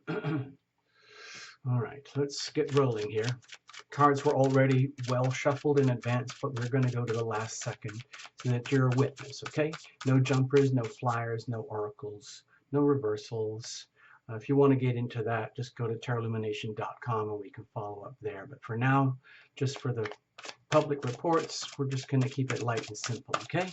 All right, let's get rolling here. Cards were already well shuffled in advance, but we're going to go to the last second so that you're a witness, okay? No jumpers, no flyers, no oracles, no reversals. If you want to get into that, just go to tarotlumination.com and we can follow up there. But for now, just for the public reports, we're just going to keep it light and simple, okay?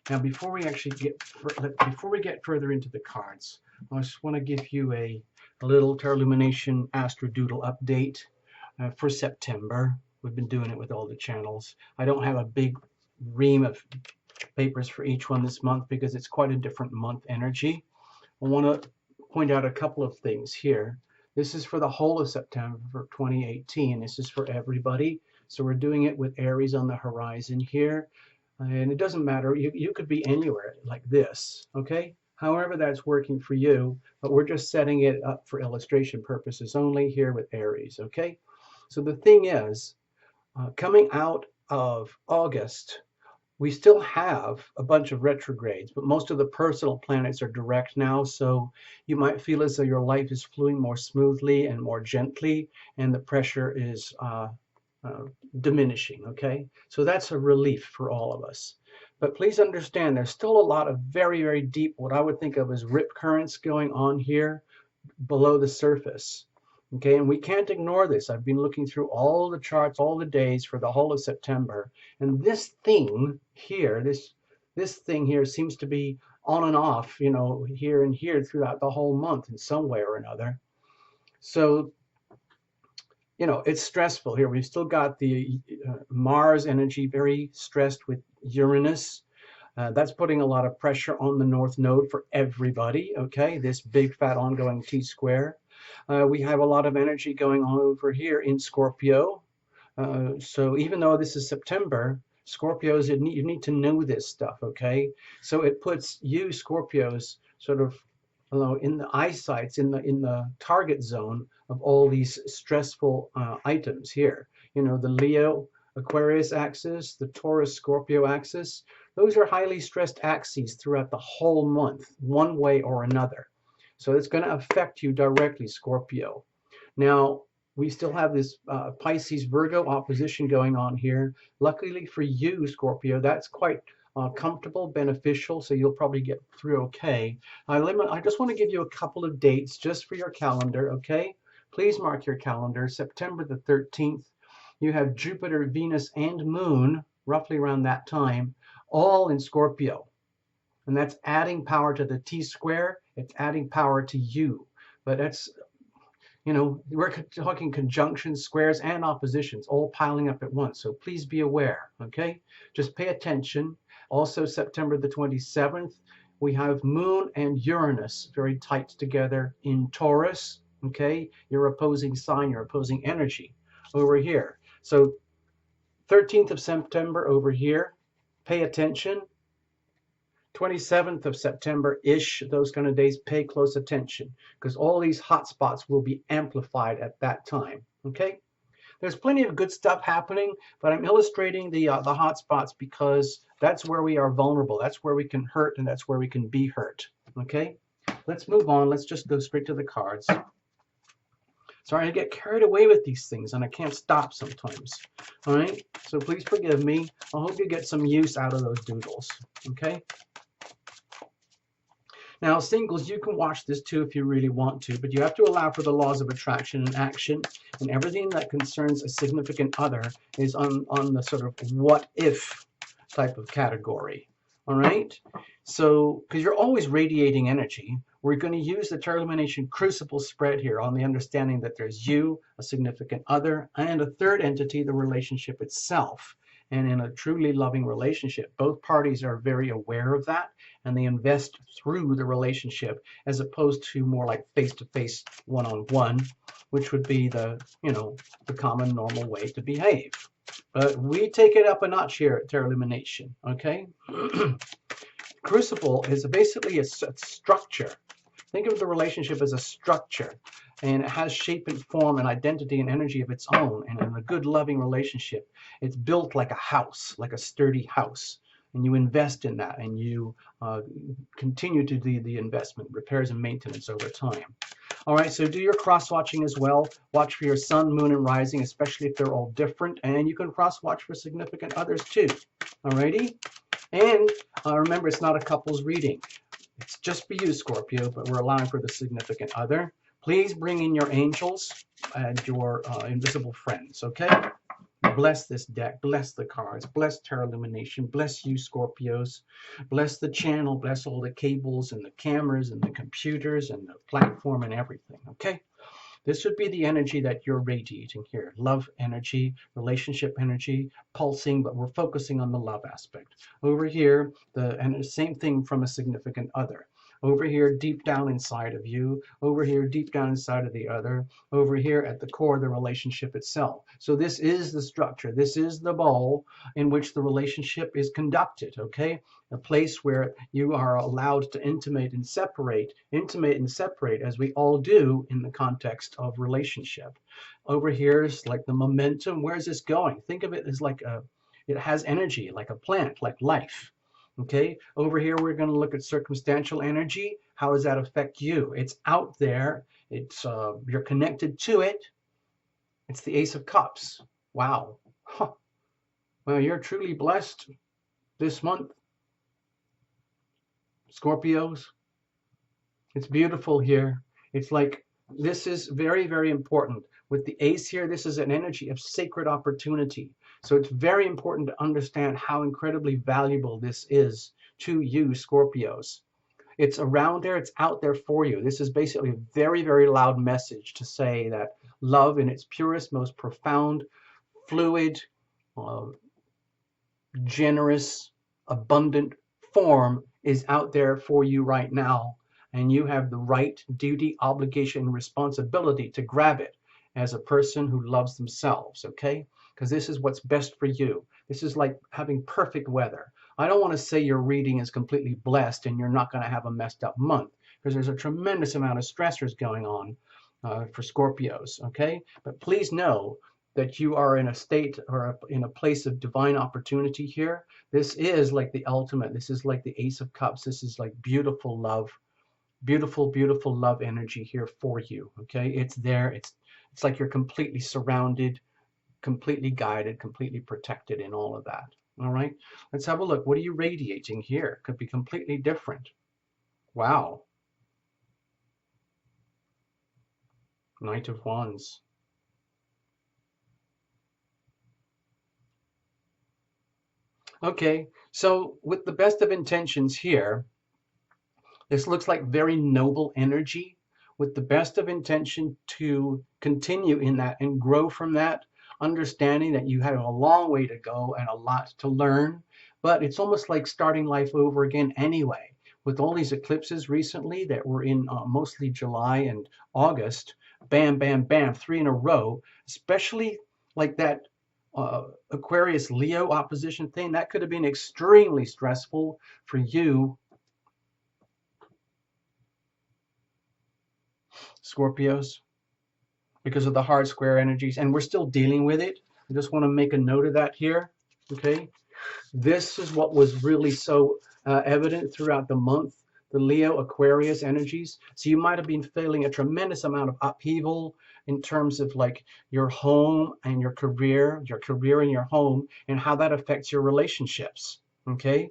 Now, before we get further into the cards, I just want to give you a little Tarot Illumination Astro Doodle update for September. We've been doing it with all the channels. I don't have a big ream of papers for each one this month because it's quite a different month energy. I want to point out a couple of things here. This is for the whole of September for 2018. This is for everybody. So we're doing it with Aries on the horizon here. And it doesn't matter, you could be anywhere like this, okay? However that's working for you, but we're just setting it up for illustration purposes only here with Aries, okay? So the thing is, coming out of August, we still have a bunch of retrogrades, but most of the personal planets are direct now, so you might feel as though your life is flowing more smoothly and more gently, and the pressure is diminishing, okay? So that's a relief for all of us. But please understand there's still a lot of very, very deep, what I would think of as rip currents going on here below the surface, okay? And we can't ignore this. I've been looking through all the charts, all the days for the whole of September, and this thing here, this thing here seems to be on and off, you know, here and here throughout the whole month in some way or another. So you know, it's stressful here. We've still got the Mars energy very stressed with Uranus. That's putting a lot of pressure on the North Node for everybody, okay? This big, fat, ongoing T-square. We have a lot of energy going on over here in Scorpio. So even though this is September, Scorpios, you need to know this stuff, okay? So it puts you, Scorpios, sort of in the eyesights, in the target zone of all these stressful items here. You know, the Leo Aquarius axis, the Taurus Scorpio axis, those are highly stressed axes throughout the whole month, one way or another. So it's going to affect you directly, Scorpio. Now, we still have this Pisces Virgo opposition going on here. Luckily for you, Scorpio, that's quite comfortable, beneficial, so you'll probably get through okay. I just want to give you a couple of dates just for your calendar, okay? Please mark your calendar. September the 13th, you have Jupiter, Venus, and Moon, roughly around that time, all in Scorpio. And that's adding power to the T-square. It's adding power to you. But that's, you know, we're talking conjunctions, squares, and oppositions, all piling up at once. So please be aware, okay? Just pay attention. Also, September the 27th, we have Moon and Uranus very tight together in Taurus, okay? Your opposing sign, your opposing energy over here. So 13th of September over here, pay attention. 27th of September-ish, those kind of days, pay close attention because all these hot spots will be amplified at that time, okay? There's plenty of good stuff happening, but I'm illustrating the hot spots because that's where we are vulnerable. That's where we can hurt, and that's where we can be hurt, okay? Let's move on. Let's just go straight to the cards. Sorry, I get carried away with these things, and I can't stop sometimes, all right? So please forgive me. I hope you get some use out of those doodles, okay? Now, singles, you can watch this too if you really want to, but you have to allow for the laws of attraction and action, and everything that concerns a significant other is on the sort of what if type of category, all right? So, because you're always radiating energy, we're going to use the Tarot Illumination Crucible spread here on the understanding that there's you, a significant other, and a third entity, the relationship itself. And in a truly loving relationship, both parties are very aware of that, and they invest through the relationship as opposed to more like face-to-face, one-on-one, which would be the, you know, the common normal way to behave. But we take it up a notch here at Tarot Illumination, okay? Crucible is basically a structure. Think of the relationship as a structure, and it has shape and form and identity and energy of its own. And in a good, loving relationship, it's built like a house, like a sturdy house. And you invest in that, and you continue to do the investment, repairs and maintenance over time. All right, so do your cross watching as well. Watch for your sun, moon, and rising, especially if they're all different. And you can cross watch for significant others too. All righty? And remember, it's not a couple's reading. It's just for you, Scorpio, but we're allowing for the significant other. Please bring in your angels and your invisible friends, okay? Bless this deck, bless the cards, bless Tarot Lumination, bless you, Scorpios, bless the channel, bless all the cables and the cameras and the computers and the platform and everything, okay? This would be the energy that you're radiating here. Love energy, relationship energy, pulsing, but we're focusing on the love aspect. Over here, and the same thing from a significant other. Over here, deep down inside of you. Over here, deep down inside of the other. Over here, at the core, the relationship itself. So this is the structure. This is the bowl in which the relationship is conducted, okay? A place where you are allowed to intimate and separate as we all do in the context of relationship. Over here is like the momentum. Where is this going? Think of it as like it has energy, like a plant, like life. Okay, over here we're going to look at circumstantial energy. How does that affect you? It's out there. It's you're connected to it. It's the Ace of Cups. Wow. Huh. Well, you're truly blessed this month, Scorpios. It's beautiful here. It's like this is very, very important. With the ace here, this is an energy of sacred opportunity. So it's very important to understand how incredibly valuable this is to you, Scorpios. It's around there. It's out there for you. This is basically a very, very loud message to say that love in its purest, most profound, fluid, generous, abundant form is out there for you right now. And you have the right, duty, obligation, and responsibility to grab it as a person who loves themselves, okay? Because this is what's best for you. This is like having perfect weather. I don't want to say your reading is completely blessed and you're not going to have a messed up month, because there's a tremendous amount of stressors going on for Scorpios, okay? But please know that you are in a state or in a place of divine opportunity here. This is like the ultimate. This is like the Ace of Cups. This is like beautiful love. Beautiful, beautiful love energy here for you, okay? It's there. It's like you're completely surrounded, completely guided, completely protected in all of that, all right? Let's have a look. What are you radiating here? Could be completely different. Wow. Knight of Wands. Okay, so with the best of intentions here, this looks like very noble energy with the best of intention to continue in that and grow from that, understanding that you have a long way to go and a lot to learn, but it's almost like starting life over again anyway. With all these eclipses recently that were in mostly July and August, bam, bam, bam, 3 in a row, especially like that Aquarius Leo opposition thing, that could have been extremely stressful for you, Scorpios, because of the hard square energies, and we're still dealing with it. I just want to make a note of that here, okay? This is what was really so evident throughout the month, the Leo Aquarius energies. So you might have been feeling a tremendous amount of upheaval in terms of like your home and your career and your home, and how that affects your relationships, okay?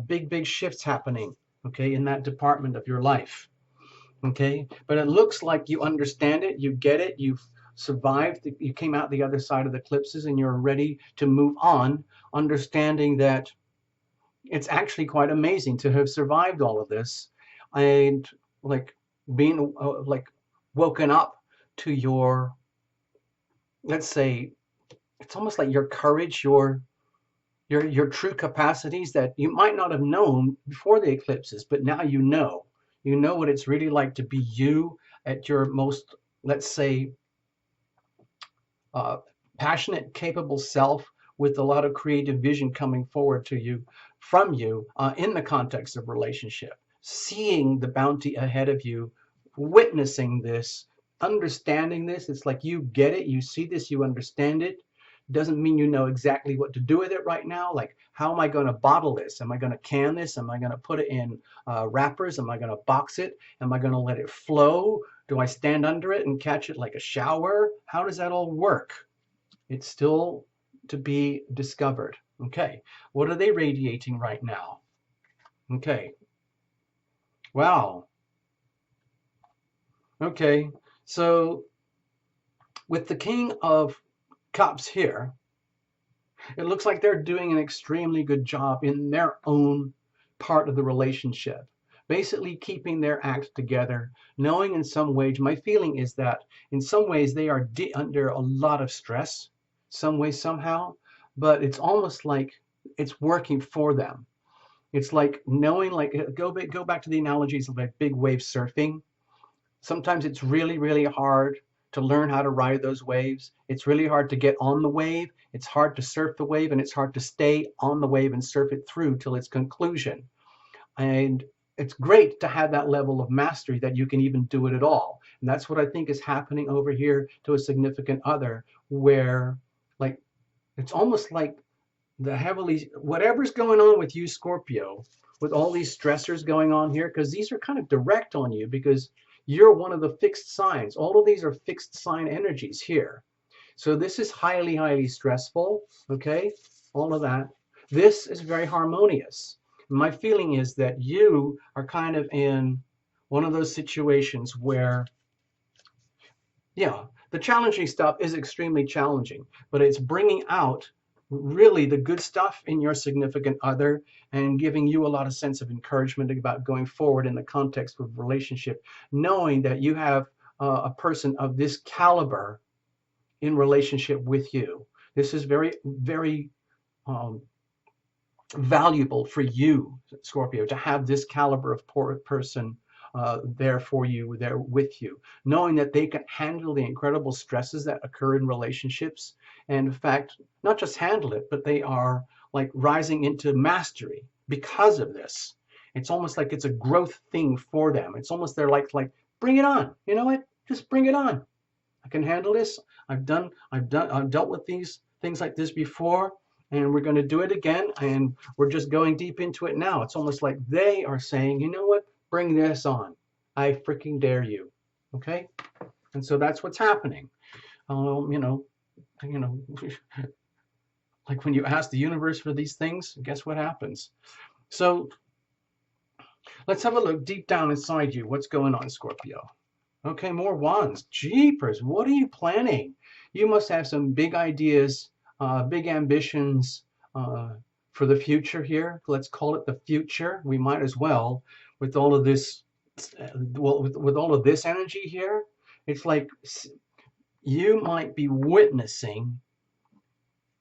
Big, big shifts happening, okay, in that department of your life. Okay, but it looks like you understand it, you get it, you've survived, you came out the other side of the eclipses and you're ready to move on, understanding that it's actually quite amazing to have survived all of this and like being like woken up to your, let's say, it's almost like your courage, your true capacities that you might not have known before the eclipses, but now you know. You know what it's really like to be you at your most, let's say, passionate, capable self, with a lot of creative vision coming forward to you, from you, in the context of relationship. Seeing the bounty ahead of you, witnessing this, understanding this. It's like you get it, you see this, you understand it. Doesn't mean you know exactly what to do with it right now. Like, how am I going to bottle this? Am I going to can this? Am I going to put it in wrappers? Am I going to box it? Am I going to let it flow? Do I stand under it and catch it like a shower? How does that all work? It's still to be discovered. Okay, what are they radiating right now? Okay, wow. Okay, so with the King of Cups here, it looks like they're doing an extremely good job in their own part of the relationship, basically keeping their act together, knowing in some ways, my feeling is that in some ways they are under a lot of stress, some way, somehow, but it's almost like it's working for them. It's like knowing, like, go back to the analogies of like big wave surfing. Sometimes it's really, really hard to learn how to ride those waves. It's really hard to get on the wave. It's hard to surf the wave, and it's hard to stay on the wave and surf it through till its conclusion. And it's great to have that level of mastery that you can even do it at all. And that's what I think is happening over here to a significant other, where like it's almost like the heavily, whatever's going on with you, Scorpio, with all these stressors going on here, because these are kind of direct on you because you're one of the fixed signs. All of these are fixed sign energies here. So this is highly, highly stressful, okay? All of that. This is very harmonious. My feeling is that you are kind of in one of those situations where, yeah, the challenging stuff is extremely challenging, but it's bringing out really the good stuff in your significant other and giving you a lot of sense of encouragement about going forward in the context of relationship, knowing that you have a person of this caliber in relationship with you. This is very, very valuable for you, Scorpio, to have this caliber of person there for you, there with you, knowing that they can handle the incredible stresses that occur in relationships. And in fact, not just handle it, but they are like rising into mastery because of this. It's almost like it's a growth thing for them. It's almost they're like bring it on. You know what? Just bring it on. I can handle this. I've dealt with these things like this before, and we're going to do it again, and we're just going deep into it now. It's almost like they are saying, you know what? Bring this on. I freaking dare you. Okay? And so that's what's happening. You know, like when you ask the universe for these things, guess what happens? So let's have a look deep down inside you. What's going on, Scorpio? Okay, more wands. Jeepers, what are you planning? You must have some big ideas, big ambitions for the future here. Let's call it the future. We might as well, with all of this, well, with all of this energy here. It's like you might be witnessing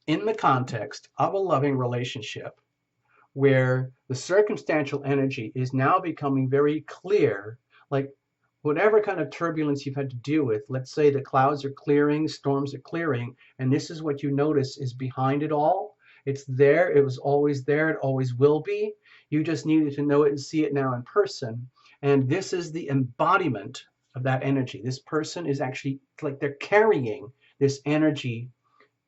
in the context of a loving relationship where the circumstantial energy is now becoming very clear, like whatever kind of turbulence you've had to deal with, let's say the clouds are clearing, storms are clearing, and this is what you notice is behind it all. It's there, it was always there, it always will be. You just needed to know it and see it now in person. And this is the embodiment of that energy. This person is actually like they're carrying this energy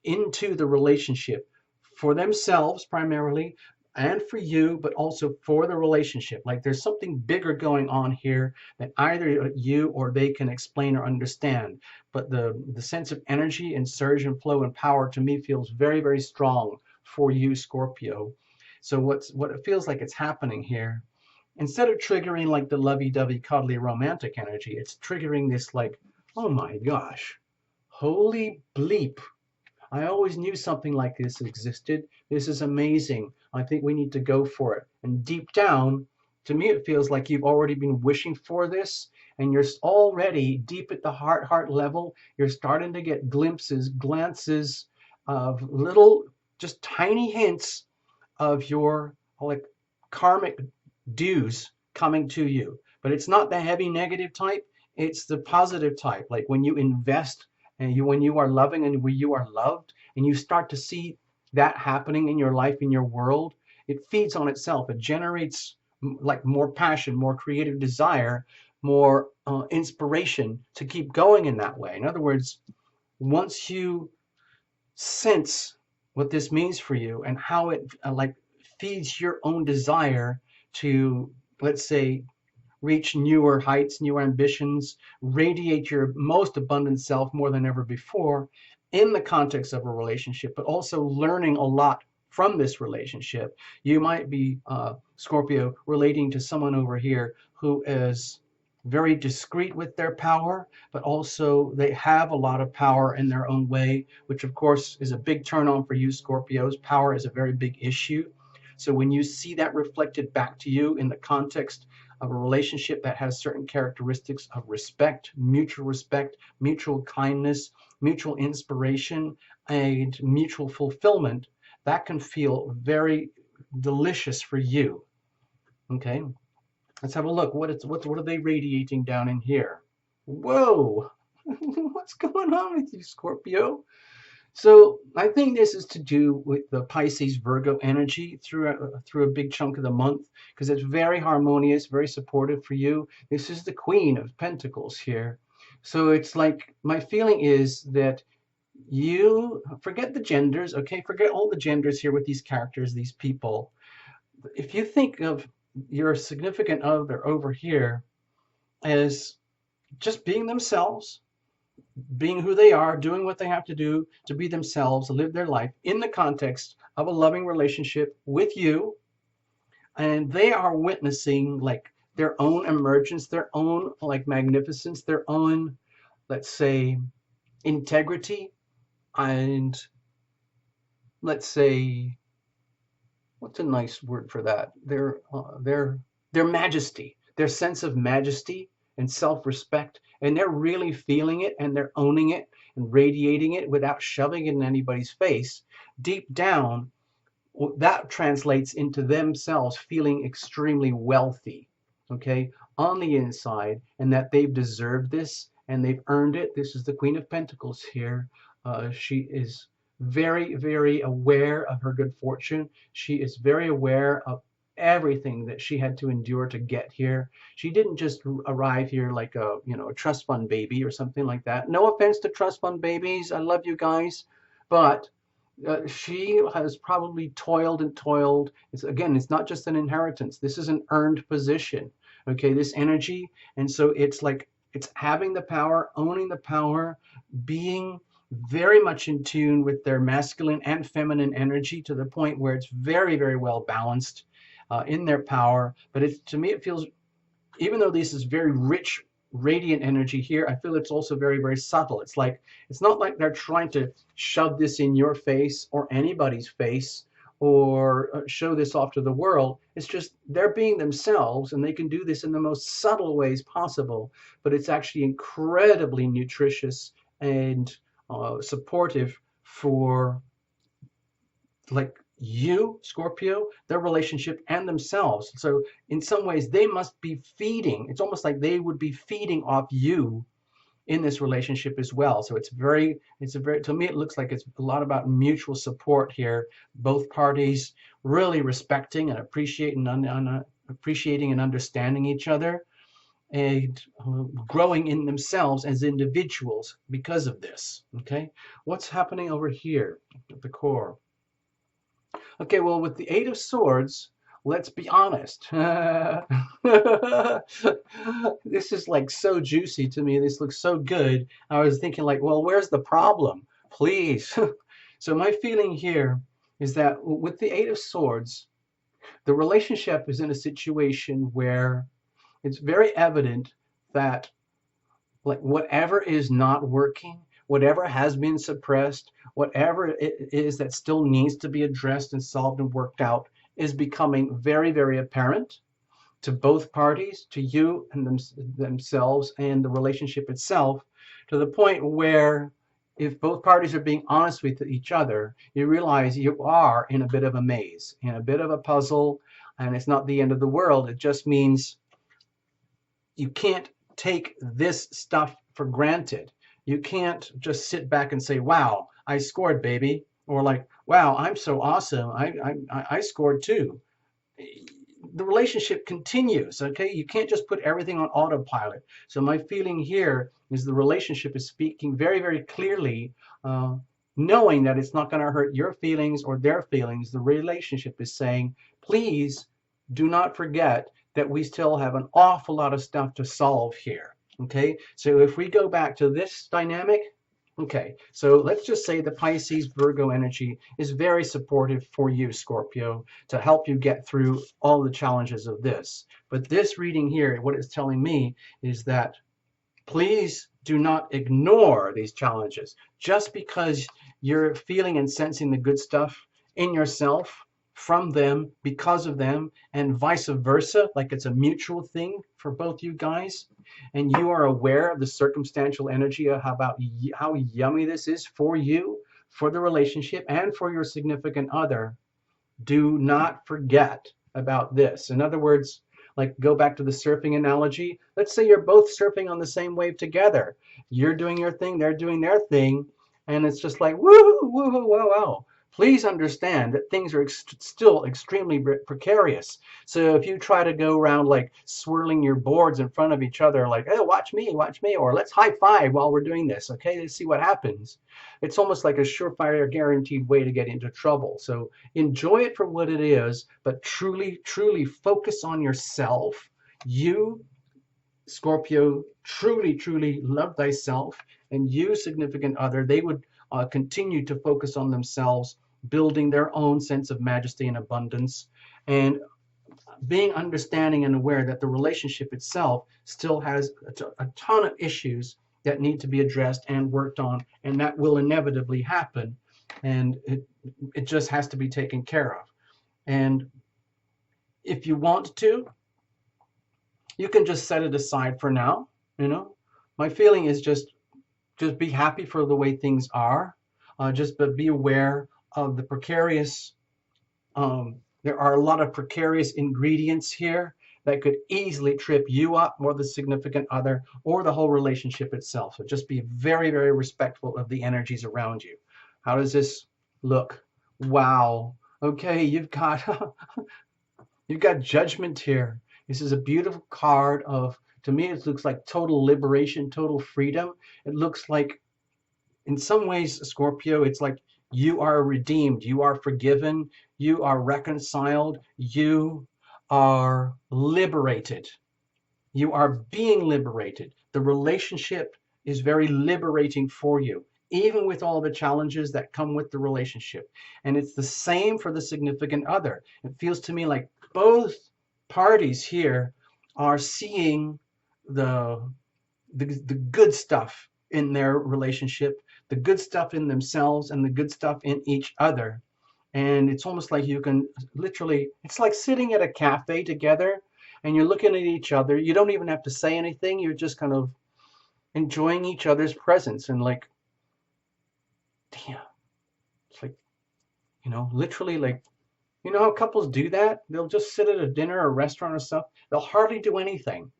into the relationship for themselves primarily, and for you, but also for the relationship. Like there's something bigger going on here that either you or they can explain or understand. But the sense of energy and surge and flow and power to me feels very, very strong for you, Scorpio. So what it feels like it's happening here, instead of triggering like the lovey-dovey, cuddly, romantic energy, it's triggering this like, oh my gosh, holy bleep. I always knew something like this existed. This is amazing. I think we need to go for it. And deep down, to me, it feels like you've already been wishing for this, and you're already deep at the heart level. You're starting to get glimpses, glances of little, just tiny hints of your like karmic dues coming to you. But it's not the heavy negative type. It's the positive type. Like when you invest and when you are loving and when you are loved, and you start to see that happening in your life, in your world, it feeds on itself. It generates like more passion, more creative desire, more inspiration to keep going in that way. In other words, once you sense what this means for you and how it like feeds your own desire to, let's say, reach newer heights, newer ambitions, radiate your most abundant self more than ever before in the context of a relationship, but also learning a lot from this relationship. You might be, Scorpio, relating to someone over here who is very discreet with their power, but also they have a lot of power in their own way, which of course is a big turn on for you, Scorpios. Power is a very big issue. So when you see that reflected back to you in the context of a relationship that has certain characteristics of respect, mutual kindness, mutual inspiration, and mutual fulfillment, that can feel very delicious for you. Okay, let's have a look. What are they radiating down in here? Whoa, what's going on with you, Scorpio? So I think this is to do with the Pisces Virgo energy through a big chunk of the month, because it's very harmonious, very supportive for you. This is the Queen of Pentacles here. So it's like my feeling is that you forget the genders, okay? Forget all the genders here with these characters, these people. If you think of your significant other over here as just being themselves, being who they are, doing what they have to do to be themselves, live their life in the context of a loving relationship with you. And they are witnessing like their own emergence, their own like magnificence, their own, let's say, integrity, and let's say, what's a nice word for that? Their majesty, their sense of majesty and self-respect, and they're really feeling it and they're owning it and radiating it without shoving it in anybody's face. Deep down, that translates into themselves feeling extremely wealthy, okay, on the inside, and that they've deserved this and they've earned it. This is the Queen of Pentacles here. She is very, very aware of her good fortune. She is very aware of everything that she had to endure to get here. She didn't just arrive here like a, a trust fund baby or something like that. No offense to trust fund babies. I love you guys. But she has probably toiled and toiled. It's not just an inheritance. This is an earned position. Okay, this energy. And so it's like, it's having the power, owning the power, being very much in tune with their masculine and feminine energy to the point where it's very, very well balanced in their power. But to me, it feels, even though this is very rich, radiant energy here, I feel it's also very, very subtle. It's not like they're trying to shove this in your face or anybody's face or show this off to the world. It's just they're being themselves, and they can do this in the most subtle ways possible, but it's actually incredibly nutritious and supportive for like you, Scorpio, their relationship, and themselves. So in some ways, they must be feeding. It's almost like they would be feeding off you in this relationship as well. So to me, it looks like it's a lot about mutual support here. Both parties really respecting and appreciating and understanding each other, and growing in themselves as individuals because of this. Okay, what's happening over here at the core? Okay, well, with the Eight of Swords, let's be honest. This is like so juicy to me. This looks so good. I was thinking like, well, where's the problem? Please. So my feeling here is that with the Eight of Swords, the relationship is in a situation where it's very evident that like whatever is not working, whatever has been suppressed, whatever it is that still needs to be addressed and solved and worked out is becoming very, very apparent to both parties, to you and themselves and the relationship itself, to the point where if both parties are being honest with each other, you realize you are in a bit of a maze, in a bit of a puzzle, and it's not the end of the world. It just means you can't take this stuff for granted. You can't just sit back and say, wow, I scored, baby. Or like, wow, I'm so awesome. I scored too. The relationship continues, okay? You can't just put everything on autopilot. So my feeling here is the relationship is speaking very, very clearly knowing that it's not going to hurt your feelings or their feelings. The relationship is saying, please do not forget that we still have an awful lot of stuff to solve here. Okay, so if we go back to this dynamic, okay, so let's just say the Pisces Virgo energy is very supportive for you, Scorpio, to help you get through all the challenges of this. But this reading here, what it's telling me is that please do not ignore these challenges. Just because you're feeling and sensing the good stuff in yourself from them, because of them, and vice versa, like it's a mutual thing for both you guys, and you are aware of the circumstantial energy of how yummy this is for you, for the relationship, and for your significant other, do not forget about this. In other words, like go back to the surfing analogy. Let's say you're both surfing on the same wave together. You're doing your thing, they're doing their thing, and it's just like woo, woo, woo, wow, wow. Please understand that things are still extremely precarious. So if you try to go around like swirling your boards in front of each other, like, oh, watch me, or let's high five while we're doing this, okay? Let's see what happens. It's almost like a surefire guaranteed way to get into trouble. So enjoy it for what it is, but truly, truly focus on yourself. You, Scorpio, truly, truly love thyself, and you, significant other, they would continue to focus on themselves, building their own sense of majesty and abundance, and being understanding and aware that the relationship itself still has a ton of issues that need to be addressed and worked on, and that will inevitably happen, and it just has to be taken care of. And if you want to, you can just set it aside for now. My feeling is just be happy for the way things are. But be aware of the precarious. There are a lot of precarious ingredients here that could easily trip you up, or the significant other, or the whole relationship itself. So just be very, very respectful of the energies around you. How does this look? Wow. Okay, you've got judgment here. This is a beautiful card of, to me, it looks like total liberation, total freedom. It looks like, in some ways, Scorpio, it's like you are redeemed, you are forgiven, you are reconciled, you are liberated. You are being liberated. The relationship is very liberating for you, even with all the challenges that come with the relationship. And it's the same for the significant other. It feels to me like both parties here are seeing the good stuff in their relationship, the good stuff in themselves, and the good stuff in each other. And it's almost like you can literally, it's like sitting at a cafe together and you're looking at each other. You don't even have to say anything. You're just kind of enjoying each other's presence, and like, damn, it's like, literally, like, how couples do that? They'll just sit at a dinner or a restaurant or stuff. They'll hardly do anything.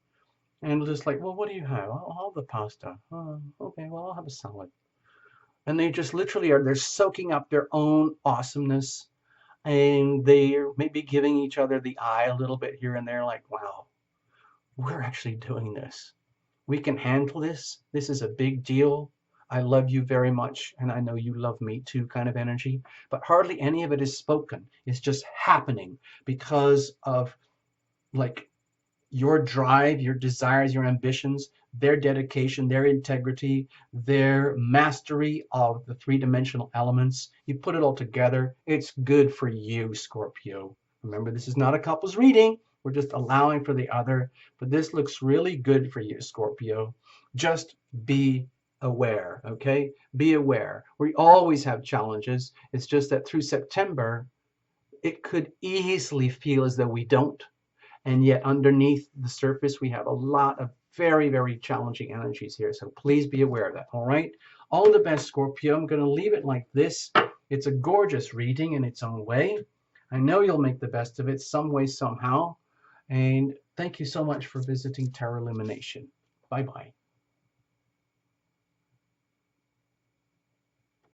And just like, well, what do you have? I'll have the pasta. Oh, okay, well, I'll have a salad. And they just literally they're soaking up their own awesomeness, and they're maybe giving each other the eye a little bit here and there, like, wow, we're actually doing this. We can handle this. This is a big deal. I love you very much, and I know you love me too, kind of energy. But hardly any of it is spoken. It's just happening because of, like, your drive, your desires, your ambitions, their dedication, their integrity, their mastery of the three-dimensional elements. You put it all together, it's good for you, Scorpio. Remember, this is not a couple's reading. We're just allowing for the other, but this looks really good for you, Scorpio. Just be aware, okay? Be aware. We always have challenges. It's just that through September, it could easily feel as though we don't. And yet underneath the surface, we have a lot of very, very challenging energies here. So please be aware of that, all right? All the best, Scorpio. I'm going to leave it like this. It's a gorgeous reading in its own way. I know you'll make the best of it some way, somehow. And thank you so much for visiting Tarot Lumination. Bye-bye.